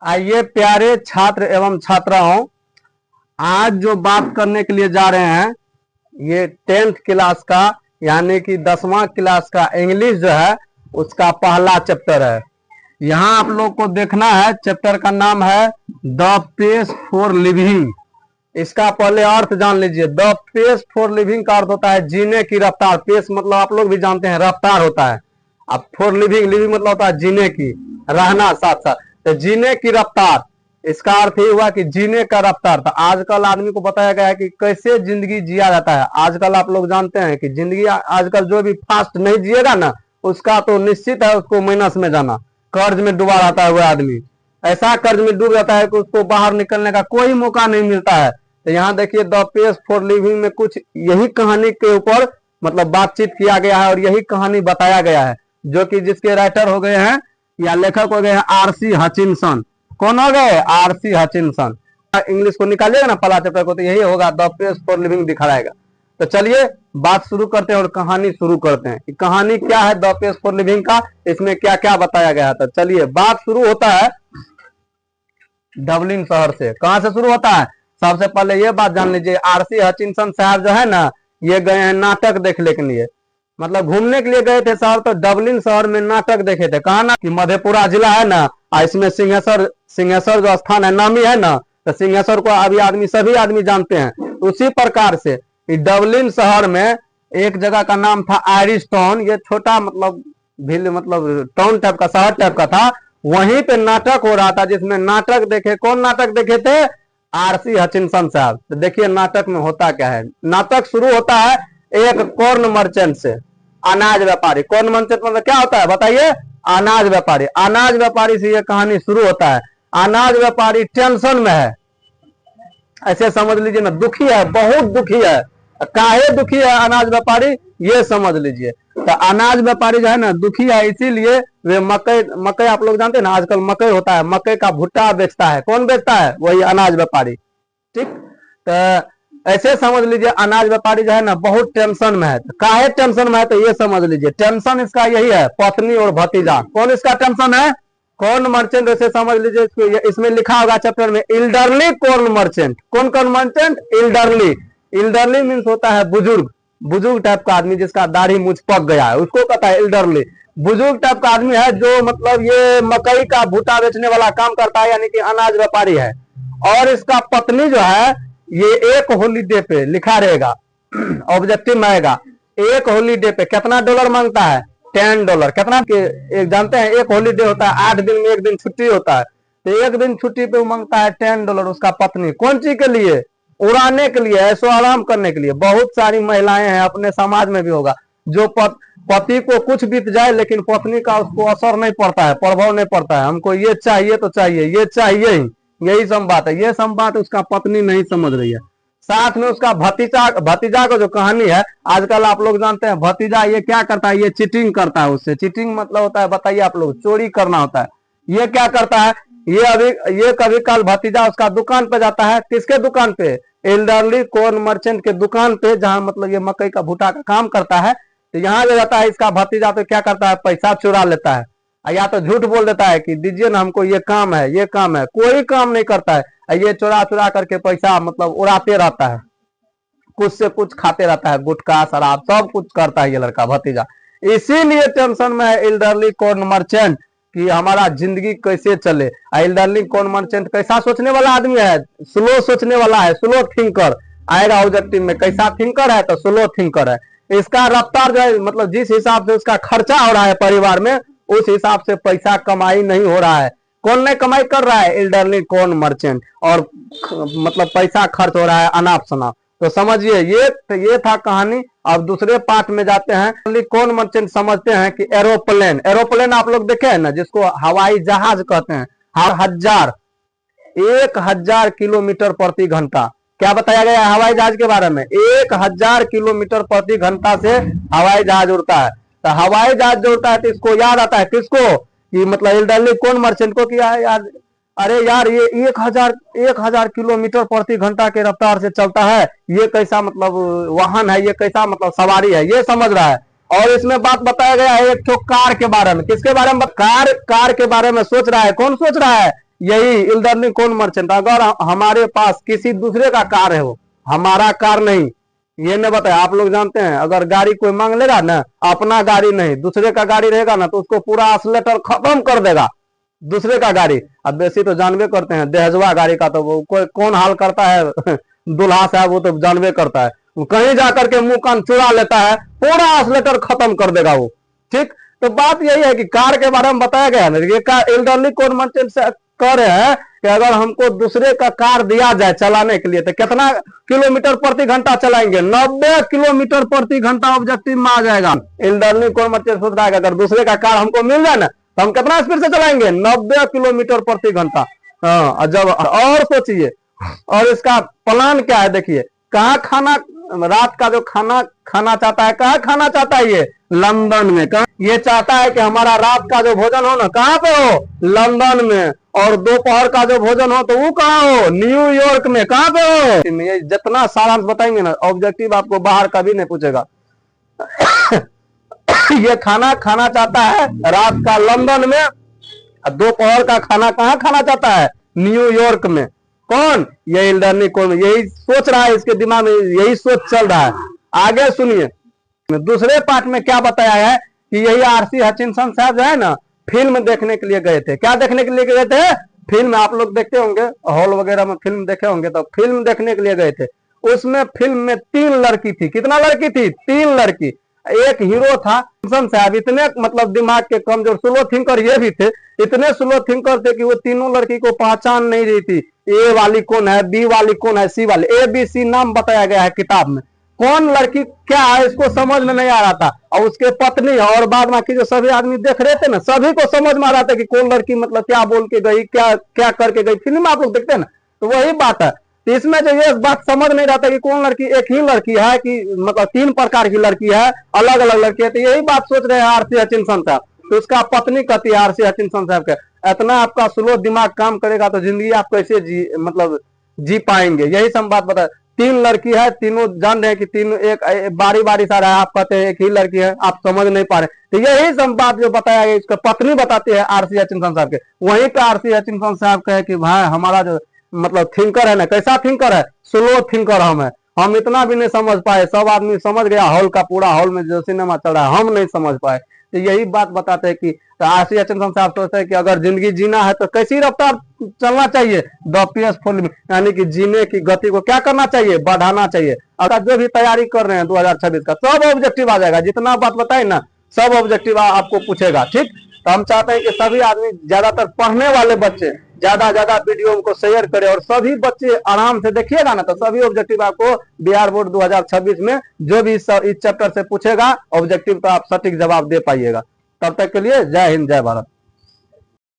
आइए प्यारे छात्र एवं छात्राओं, आज जो बात करने के लिए जा रहे हैं ये 10th क्लास का यानी कि 10वां क्लास का इंग्लिश जो है उसका पहला चैप्टर है। यहाँ आप लोग को देखना है, चैप्टर का नाम है द पेस फॉर लिविंग। इसका पहले अर्थ जान लीजिए। द पेस फॉर लिविंग का अर्थ होता है जीने की रफ्तार। पेस मतलब आप लोग भी जानते हैं रफ्तार होता है। अब फॉर लिविंग, लिविंग मतलब होता है जीने की, रहना साथ साथ। तो जीने की रफ्तार, इसका अर्थ ये हुआ कि जीने का रफ्तार। तो आजकल आदमी को बताया गया है कि कैसे जिंदगी जिया जाता है। आजकल आप लोग जानते हैं कि जिंदगी आजकल जो भी फास्ट नहीं जिएगा ना, उसका तो निश्चित है उसको माइनस में जाना, कर्ज में डूबा रहता है वह आदमी। ऐसा कर्ज में डूब जाता है कि उसको बाहर निकलने का कोई मौका नहीं मिलता है। तो यहाँ देखिए द पेस फॉर लिविंग में कुछ यही कहानी के ऊपर मतलब बातचीत किया गया है और यही कहानी बताया गया है, जो कि जिसके राइटर हो गए हैं या लेखक हो गए हैं आरसी हचिनसन। कौन हो गए? RC Hutchinson. इंग्लिश को निकालिएगा ना पहला चैप्टर को, तो यही होगा, द पेस फॉर लिविंग दिखाएगा। तो चलिए बात शुरू करते हैं और कहानी शुरू करते हैं कि कहानी क्या है द पेस फॉर लिविंग का, इसमें क्या क्या बताया गया है। तो चलिए बात शुरू होता है डबलिन शहर से। कहां से शुरू होता है? सबसे पहले ये बात जान लीजिए, आरसी हचिनसन साहब जो है ना, ये गए हैं नाटक देखने के लिए, मतलब घूमने के लिए गए थे शहर। तो डबलिन शहर में नाटक देखे थे। कहा ना कि मधेपुरा जिला है ना, इसमें सिंहेश्वर जो स्थान है नामी है ना, तो सिंहेश्वर को अभी सभी आदमी जानते हैं। उसी प्रकार से डबलिन शहर में एक जगह का नाम था आयरिश टाउन। ये छोटा मतलब टाउन टाइप का, शहर टाइप का था। वहीं पे नाटक हो रहा था, जिसमें नाटक देखे। कौन नाटक देखे थे? आरसी हचिनसन साहब। तो देखिए नाटक में होता क्या है। नाटक शुरू होता है एक कॉर्न मर्चेंट से, अनाज व्यापारी। कॉर्न मर्चेंट मतलब क्या होता है बताइए? अनाज व्यापारी। अनाज व्यापारी से ये कहानी शुरू होता है। अनाज व्यापारी टेंशन में है, ऐसे समझ लीजिए ना, दुखी है, बहुत दुखी है। काहे दुखी है अनाज व्यापारी, ये समझ लीजिए। तो अनाज व्यापारी जो है ना दुखी है, इसीलिए वे मकई आप लोग जानते हैं ना, आजकल मकई होता है, मकई का भुट्टा बेचता है। कौन बेचता है? वही अनाज व्यापारी। ठीक, तो ऐसे समझ लीजिए अनाज व्यापारी जो है ना बहुत टेंशन में है। काहे टेंशन में है तो ये समझ लीजिए। टेंशन इसका यही है, पत्नी और भतीजा। कौन इसका टेंशन है? Corn merchant. ऐसे समझ लीजिए, इसमें लिखा होगा चैप्टर में इल्डरली कॉर्न मर्चेंट। कौन कॉर्न मर्चेंट? इल्डरली। इल्डरली मीन्स होता है बुजुर्ग, बुजुर्ग टाइप का आदमी जिसका दाढ़ी मुझ पक गया है, उसको कहता है इल्डरली। बुजुर्ग टाइप का आदमी है जो मतलब ये मकई का भुट्टा बेचने वाला काम करता है, यानी कि अनाज व्यापारी है। और इसका पत्नी जो है ये एक हॉलीडे पे लिखा रहेगा, ऑब्जेक्टिव में आएगा। एक हॉलीडे पे कितना डॉलर मांगता है? $10। कितना एक जानते हैं? एक हॉलीडे होता है 8 दिन में एक दिन छुट्टी होता है, तो एक दिन छुट्टी पे वो मांगता है $10 उसका पत्नी। कौन चीज के लिए? उड़ाने के लिए, ऐसो आराम करने के लिए। बहुत सारी महिलाएं हैं, अपने समाज में भी होगा, जो पति को कुछ बीत जाए लेकिन पत्नी का उसको असर नहीं पड़ता है, प्रभाव नहीं पड़ता है। हमको ये चाहिए तो चाहिए, ये चाहिए ही, यही सम बात है। ये सम बात उसका पत्नी नहीं समझ रही है। साथ में उसका भतीजा का जो कहानी है, आजकल आप लोग जानते हैं भतीजा ये क्या करता है? ये चीटिंग करता है उससे। चीटिंग मतलब होता है, बताइए आप लोग, चोरी करना होता है। ये क्या करता है? ये कभी कल भतीजा उसका दुकान पे जाता है। किसके दुकान पे? एल्डरली कॉर्न मर्चेंट के दुकान पे, जहां मतलब ये मकई का भुट्टा का काम करता है। तो यहाँ जो जाता है इसका भतीजा, तो क्या करता है? पैसा चुरा लेता है, या तो झूठ बोल देता है कि दीजिए ना हमको, ये काम है, ये काम है। कोई काम नहीं करता है, ये चुरा चुरा करके पैसा मतलब उड़ाते रहता है, कुछ से कुछ खाते रहता है, गुटखा शराब सब कुछ करता है ये लड़का भतीजा। इसीलिए टेंशन में है एल्डरली कॉर्न मर्चेंट कि हमारा जिंदगी कैसे चले। एल्डरली कॉर्न मर्चेंट कैसा सोचने वाला आदमी है? स्लो सोचने वाला है, स्लो थिंकर आएगा ऑब्जेक्टिव में। कैसा थिंकर है? तो स्लो थिंकर है। इसका रफ्तार जो है, मतलब जिस हिसाब से उसका खर्चा हो रहा है परिवार में, उस हिसाब से पैसा कमाई नहीं हो रहा है। कौन नहीं कमाई कर रहा है? Elderly corn merchant. और मतलब पैसा खर्च हो रहा है अनाप शनाप। तो समझिए ये था कहानी। अब दूसरे पार्ट में जाते हैं। कॉर्न मर्चेंट समझते हैं कि एरोप्लेन, एरोप्लेन आप लोग देखे हैं ना, जिसको हवाई जहाज कहते हैं। 1000 किलोमीटर प्रति घंटा। क्या बताया गया है हवाई जहाज के बारे में? 1000 किलोमीटर प्रति घंटा से हवाई जहाज उड़ता है। तो हवाई जहाज जो उड़ता है तो इसको याद आता है किसको? कि मतलब एल्डरली कॉर्न मर्चेंट को किया है यार। अरे यार ये 1000 किलोमीटर प्रति घंटा के रफ्तार से चलता है, ये कैसा मतलब वाहन है, ये कैसा मतलब सवारी है, ये समझ रहा है। और इसमें बात बताया गया है एक तो कार के बारे में। किसके बारे में? कार के बारे में सोच रहा है। कौन सोच रहा है? यही इल्डरली कोन मर्चेंट, अगर हमारे पास किसी दूसरे का कार है, वो हमारा कार नहीं, ये नहीं बताया। आप लोग जानते हैं अगर गाड़ी कोई मांग लेगा ना, अपना गाड़ी नहीं दूसरे का गाड़ी रहेगा ना, तो उसको पूरा एक्सीलेटर खत्म कर देगा दूसरे का गाड़ी। अब बेसी तो जानवे करते हैं दहेजवा गाड़ी का, तो वो कोई कौन हाल करता है दुल्हा साहब, वो तो जानवे करता है, वो कहीं जाकर के मुंह कान चुरा लेता है, पूरा एक्सीलेटर खत्म कर देगा वो। ठीक, तो बात यही है कि कार के बारे में बताया गया ना, ये कार एल्डरली कोन मर्चेंट से कह रहे हैं कि अगर हमको दूसरे का कार दिया जाए चलाने के लिए, तो कितना किलोमीटर प्रति घंटा चलाएंगे? 90 किलोमीटर प्रति घंटा ऑब्जेक्टिव में आ जाएगा। एल्डरली कोन मर्चेंट सोच रहा है कि अगर दूसरे का कार हमको मिल जाए ना, तो हम कितना स्पीड से चलाएंगे? 90 किलोमीटर प्रति घंटा। हाँ, जब और सोचिए, और इसका प्लान क्या है देखिए, कहाँ खाना, रात का जो खाना खाना चाहता है, कहाँ खाना चाहता है? ये लंदन में। कहा ये चाहता है कि हमारा रात का जो भोजन हो ना, कहाँ पे हो? लंदन में। और दोपहर का जो भोजन हो तो वो कहाँ हो? न्यूयॉर्क में। कहाँ पे हो? ये जितना सारांश बताएंगे ना, ऑब्जेक्टिव आपको बाहर का भी नहीं पूछेगा। ये खाना खाना चाहता है रात का लंदन में, दोपहर का खाना कहाँ खाना चाहता है? न्यूयॉर्क में। कौन? ये एल्डरली कोन, यही सोच रहा है, इसके दिमाग में यही सोच चल रहा है। आगे सुनिए, दूसरे पार्ट में क्या बताया है कि यही आरसी हचिंसन साहब जो है ना, फिल्म देखने के लिए गए थे। क्या देखने के लिए गए थे? फिल्म। आप लोग देखते होंगे हॉल वगैरह में फिल्म देखे होंगे, तो फिल्म देखने के लिए गए थे। उसमें फिल्म में 3 लड़की थी। कितना लड़की थी? 3 लड़की। एक हीरो था साहब, इतने मतलब दिमाग के कमजोर, स्लो थिंकर ये भी थे, इतने स्लो थिंकर थे कि वो तीनों लड़की को पहचान नहीं रही थी। ए वाली कौन है, बी वाली कौन है, सी वाली, ABC नाम बताया गया है किताब में। कौन लड़की क्या है इसको समझ में नहीं आ रहा था, और उसके पत्नी और बाद बाकी जो सभी आदमी देख रहे थे ना, सभी को समझ में आ रहा था कि कौन लड़की मतलब क्या बोल के गई, क्या क्या करके गई। फिल्म आप लोग देखते हैं ना, तो वही बात है। तो इसमें जो ये बात समझ नहीं रहा था कि कौन लड़की, एक ही लड़की है कि मतलब 3 प्रकार की लड़की है, अलग अलग लड़की है। तो यही बात सोच रहे हैं आरसी हचिंसन साहब। तो उसका पत्नी कहती है आरसी हचिंसन साहब के, इतना आपका स्लो दिमाग काम करेगा तो जिंदगी आप कैसे जी पाएंगे? यही सब बात बता। 3 लड़की है, तीनों जान रहे हैं कि तीनों एक बारी बारी सा रहा है, आप कहते हैं एक ही लड़की है, आप समझ नहीं पा रहे। तो यही सब बात जो बताया गया, इसका पत्नी बताती है आरसी हचिंसन साहब के। वहीं पे आरसी हचिंसन साहब कहे कि भाई हमारा जो मतलब थिंकर है ना, कैसा थिंकर है? स्लो थिंकर हम इतना भी नहीं समझ पाए, सब आदमी समझ गया, हॉल का पूरा हॉल में जो सिनेमा चल रहा है, हम नहीं समझ पाए। तो यही बात बताते हैं कि आरसी हचिंसन साहब सोचते हैं कि अगर जिंदगी जीना है तो कैसी रफ्तार चलना चाहिए? द पीसफुल, यानी कि जीने की गति को क्या करना चाहिए? बढ़ाना चाहिए। अगर जो भी तैयारी कर रहे हैं 2026 का, सब ऑब्जेक्टिव आ जाएगा। जितना बात बताए ना, सब ऑब्जेक्टिव आपको पूछेगा। ठीक, तो हम चाहते हैं कि सभी आदमी, ज्यादातर पढ़ने वाले बच्चे ज्यादा वीडियो को शेयर करें, और सभी बच्चे आराम से देखिएगा ना, तो सभी ऑब्जेक्टिव आपको बिहार बोर्ड 2026 में जो भी इस चैप्टर से पूछेगा ऑब्जेक्टिव, तो आप सटीक जवाब दे पाइएगा। तब तक के लिए जय हिंद, जय भारत।